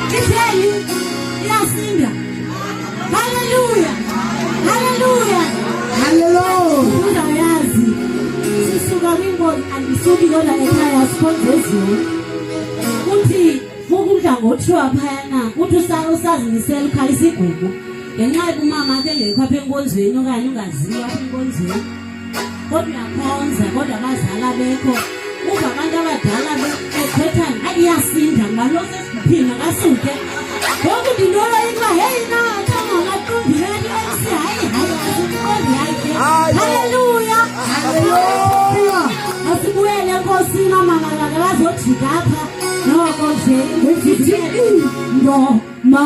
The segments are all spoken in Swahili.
Itheli iyasinda. Hallelujah. Hallelujah. Hallelujah. Uyayazi. Sisuka kwinkonzo andisuki kodwa ekhaya sikhonzezile. Uthi ukudla ngothiwa phayana uthi usazimisela ukhalisa igugu. Ngenxa yokumama ke ngekho apha enkonzweni okanye ungaziwa apha enkonzweni. Kodwa uyakhonza kodwa abazali abekho. Uva abantu abadala bekhethana ayiyasinda ngalo sesiphina kasuke. Ngoku ndinola iba hey na ngamaqumbile MC hayi hallelujah. Hallelujah. Asibuyele enkosini amangala bazojika apha noko nje ngithi ngoma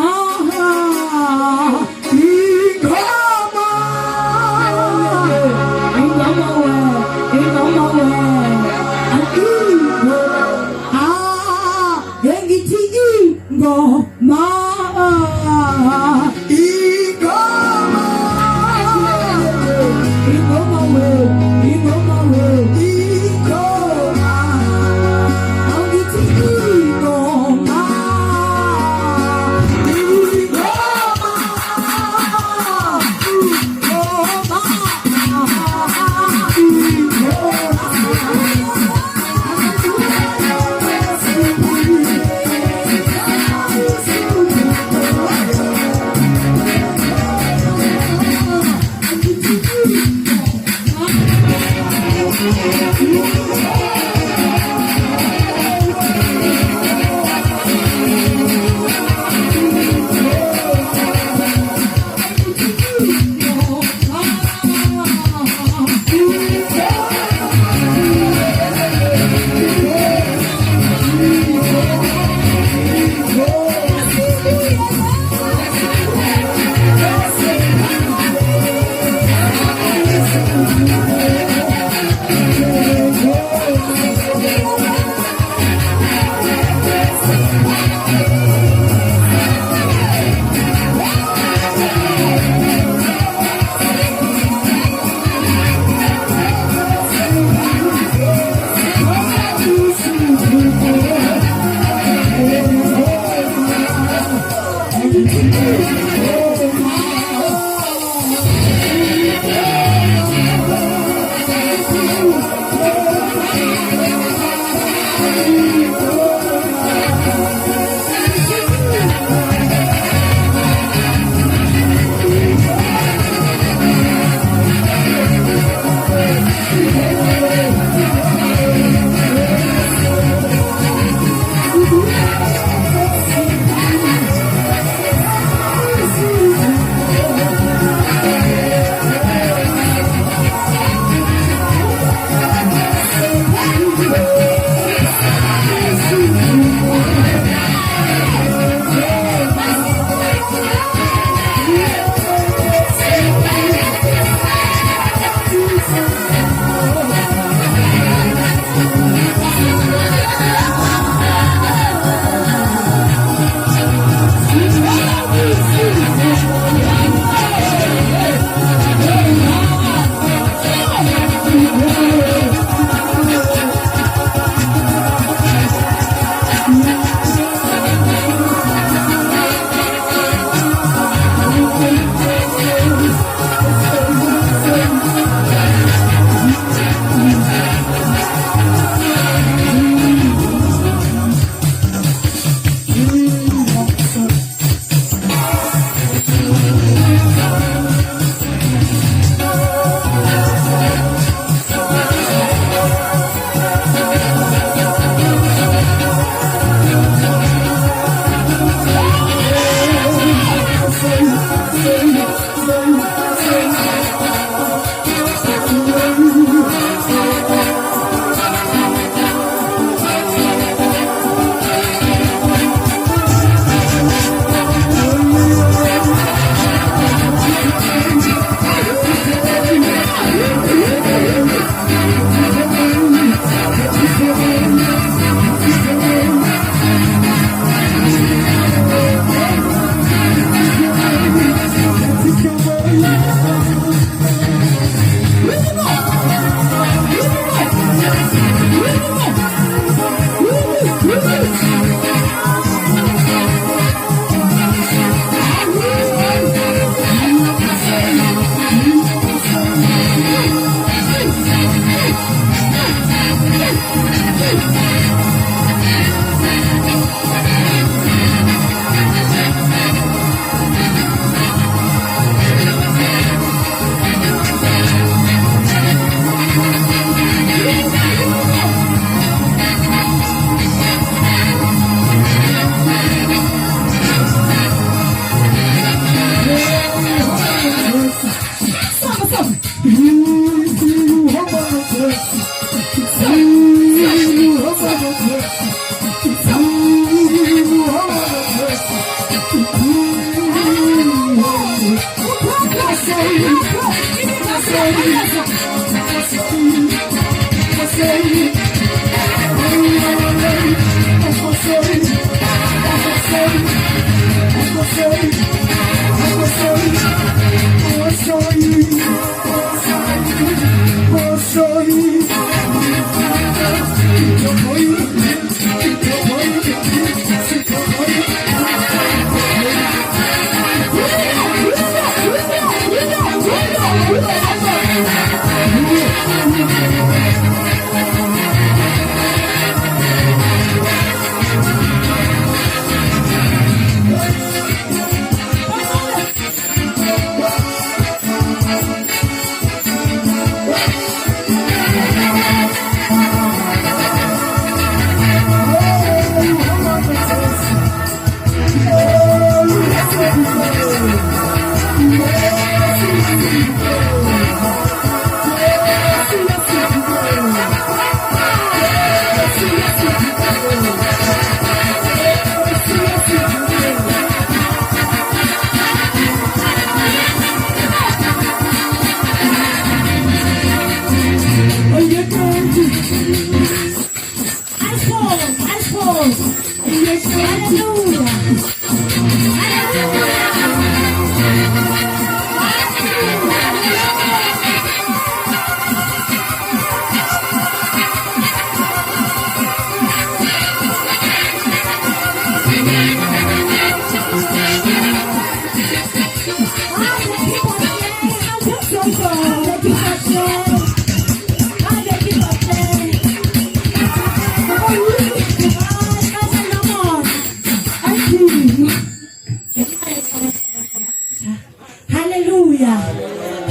Hallelujah.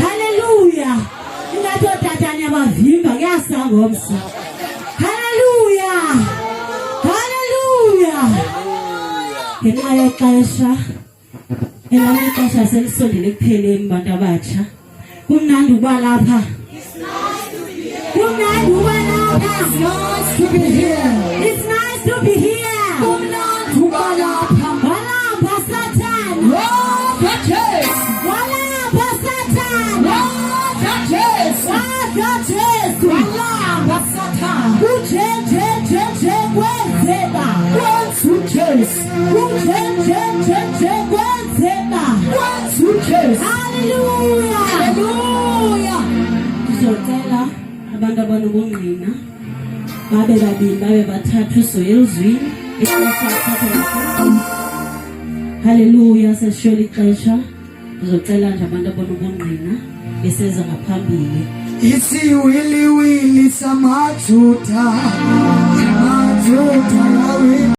Hallelujah. Ingadoda tani abavimba kuyasangomsi. Hallelujah. Hallelujah. Ngenxa yexesha ixesha selisondele ekupheleni bantu abatsha. Kumnandi ukuba lapha. Kumnandi ukuba lapha. It's nice to be here. It's nice to be here. Kumnandi ukuba lapha. Walapha Satan. Walapha Jesu. Walapha Satan. Walapha Jesu. Walapha Jesu. Walapha Satan. Uje kwenzeka. Kwenza uJesu. Uje kwenzeka. Kwenza uJesu. Hallelujah. Hallelujah. Ngizocela abantu abanobungqina babe babili babe bathathu soyelizwini Hallelujah. Sesishiyela ixesha ngizocela nje abantu abanobungqina beseza ngaphambili. Isiwiliwili samajuda, majuda yawi